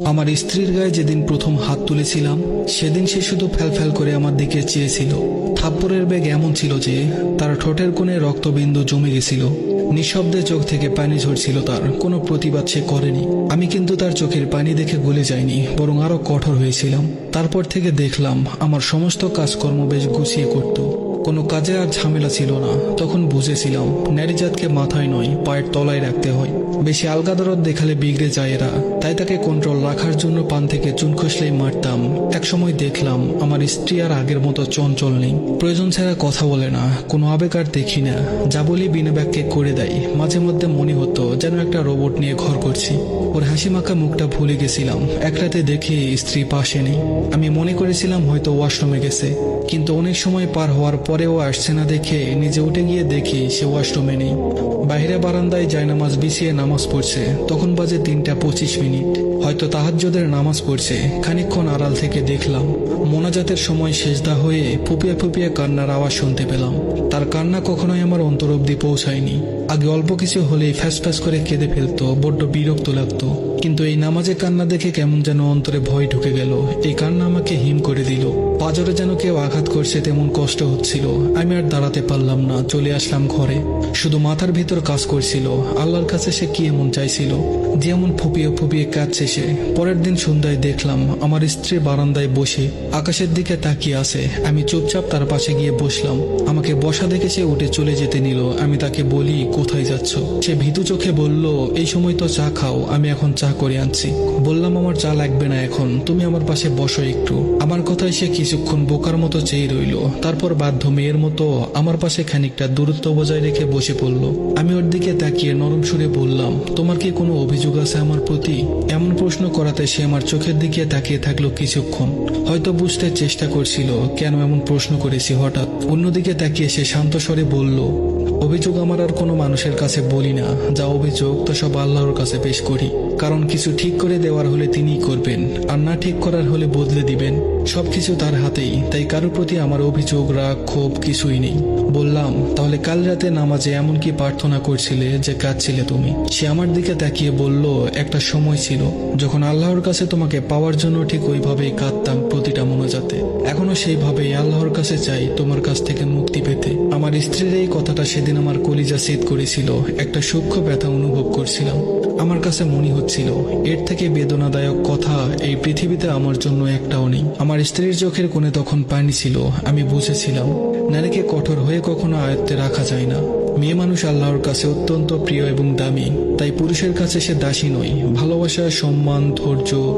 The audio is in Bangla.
আমার স্ত্রীর গায়ে যেদিন প্রথম হাত তুলেছিলাম সেদিন সে শুধু ফ্যালফ্যাল করে আমার দিকে চেয়েছিল। থাপ্পড়ের বেগ এমন ছিল যে তার ঠোঁটের কোণে রক্তবিন্দু জমে গেছিল। নিঃশব্দে চোখ থেকে পানি ঝরছিল, তার কোনো প্রতিবাদ সে করেনি। আমি কিন্তু তার চোখের পানি দেখে গলে যাইনি, বরং আরো কঠোর হয়েছিলাম। তারপর থেকে দেখলাম আমার সমস্ত কাজকর্ম বেশ গুছিয়ে করত। কোনো কাজে আর ঝামেলা ছিল না। তখন বুঝেছিলাম নারীজাতকে মাথায় নয়, পায়ের তলায় রাখতে হয়। বেশি আলগা দরদ দেখালে বিগড়ে যায় এরা, তাই তাকে কন্ট্রোল রাখার জন্য পান থেকে চুন খসলেই মারতাম। একসময় দেখলাম আমার স্ত্রী আর আগের মতো চঞ্চল নেই। প্রয়োজন ছাড়া কথা বলে না, কোনো আবেগ আর দেখি না। যা বলি বিনা বাক্যে করে দেয়। মাঝে মধ্যে মনে হতো যেন একটা রোবট নিয়ে ঘর করছি। ওর হাসি মাখা মুখটা ভুলে গেছিলাম। এক রাতে দেখি স্ত্রী পাশে নেই। আমি মনে করেছিলাম হয়তো ওয়াশরুমে গেছে, কিন্তু অনেক সময় পার হওয়ার পরেও আসছে না দেখে নিজে উঠে গিয়ে দেখি সে ওয়াশরুমে নেই। বাইরে বারান্দায় জায়নামাজ বিছিয়ে নামাজ পড়ছে। তখন বাজে 3:25। হয়তো তাহাজ্জুদের নামাজ পড়ছে। খানিকক্ষণ আড়াল থেকে দেখলাম মোনাজাতের সময় সেজদা হয়ে ফুপিয়ে ফুপিয়ে কান্নার আওয়াজ শুনতে পেলাম। তার কান্না কখনোই আমার অন্তর অব্দি পৌঁছায়নি। আগে অল্প কিছু হলেই ফ্যাস ফ্যাস করে কেঁদে ফেলতো, বড্ড বিরক্ত লাগতো। কিন্তু এই নামাজে কান্না দেখে কেমন যেন অন্তরে ভয় ঢুকে গেল। এই কান্না আমাকে হিম করে দিল। পাজরে যেন কেউ আঘাত করছে তেমন কষ্ট হচ্ছিল। আমি আর দাঁড়াতে পারলাম না, চলে আসলাম ঘরে। শুধু মাথার ভিতর কাজ করছিল আল্লাহর কাছে সে কি এমন চাইছিল যে এমন ফুপিয়ে ফুপিয়ে কাঁদছে সে। পরের দিন সন্ধ্যায় দেখলাম আমার স্ত্রী বারান্দায় বসে আকাশের দিকে তাকিয়ে আছে। আমি চুপচাপ তার পাশে গিয়ে বসলাম। আমাকে বসা দেখে সে উঠে চলে যেতে নিল। আমি তাকে বলি, কোথায় যাচ্ছ? সে ভীতু চোখে বলল, এই সময় তো চা খাও, আমি এখন চা করে আনছি। বললাম, আমার চা লাগবে না এখন, তুমি আমার পাশে বসো একটু। আমার কথায় সে কিছুক্ষণ বোকার মতো চেয়ে রইল। তারপর বাধ্য মেয়ের মতো আমার পাশে খানিকটা দূরত্ব বজায় রেখে বসে পড়ল। আমি ওর দিকে তাকিয়ে নরম সুরে বললাম, তোমার কি কোনো অভিযোগ আছে আমার প্রতি? এমন প্রশ্ন করাতে সে আমার চোখের দিকে তাকিয়ে থাকলো কিছুক্ষণ। হয়তো বুঝতে চেষ্টা করছিল কেন এমন প্রশ্ন করেছি হঠাৎ। অন্যদিকে তাকিয়ে সে শান্ত স্বরে বলল, অভিযোগ আমার আর কোনো মানুষের কাছে বলি না। যা অভিযোগ তা সব আল্লাহর কাছে পেশ করি। কারণ কিছু ঠিক করে দেওয়ার হলে তিনিই করবেন, আর না ঠিক করার হলে বদলে দিবেন। সবকিছু তার হাতেই। তাই কারোর প্রতি আমার অভিযোগ, রাগ, ক্ষোভ কিছুই নেই। বললাম, তাহলে কাল রাতে নামাজে এমন কি প্রার্থনা করছিলে যে কাঁদছিলে তুমি? সে আমার দিকে তাকিয়ে বলল, একটা সময় ছিল যখন আল্লাহর কাছে তোমাকে পাওয়ার জন্য ঠিক ওইভাবেই কাঁদতাম প্রতিটা মোনাজাতে। এখনো সেইভাবেই আল্লাহর কাছে চাই তোমার কাছ থেকে মুক্তি পেতে। আমার স্ত্রীর এই কথাটা সেদিন আমার কলিজা ছেদ করেছিল। একটা সূক্ষ্ম ব্যথা অনুভব করছিলাম। আমার কাছে মনে হচ্ছিল এর থেকে বেদনাদায়ক কথা এই পৃথিবীতে আমার জন্য একটাও নেই। আমার স্ত্রীর চোখের কোণে তখন পানি ছিল। আমি বুঝেছিলাম নারীকে কঠোর হয়ে কখনো আয়ত্তে রাখা যায় না। মেয়ে মানুষ আল্লাহর কাছে অত্যন্ত প্রিয় এবং দামি। তাই পুরুষের কাছে সে দাসী নয়। ভালোবাসা, সম্মান, ধৈর্য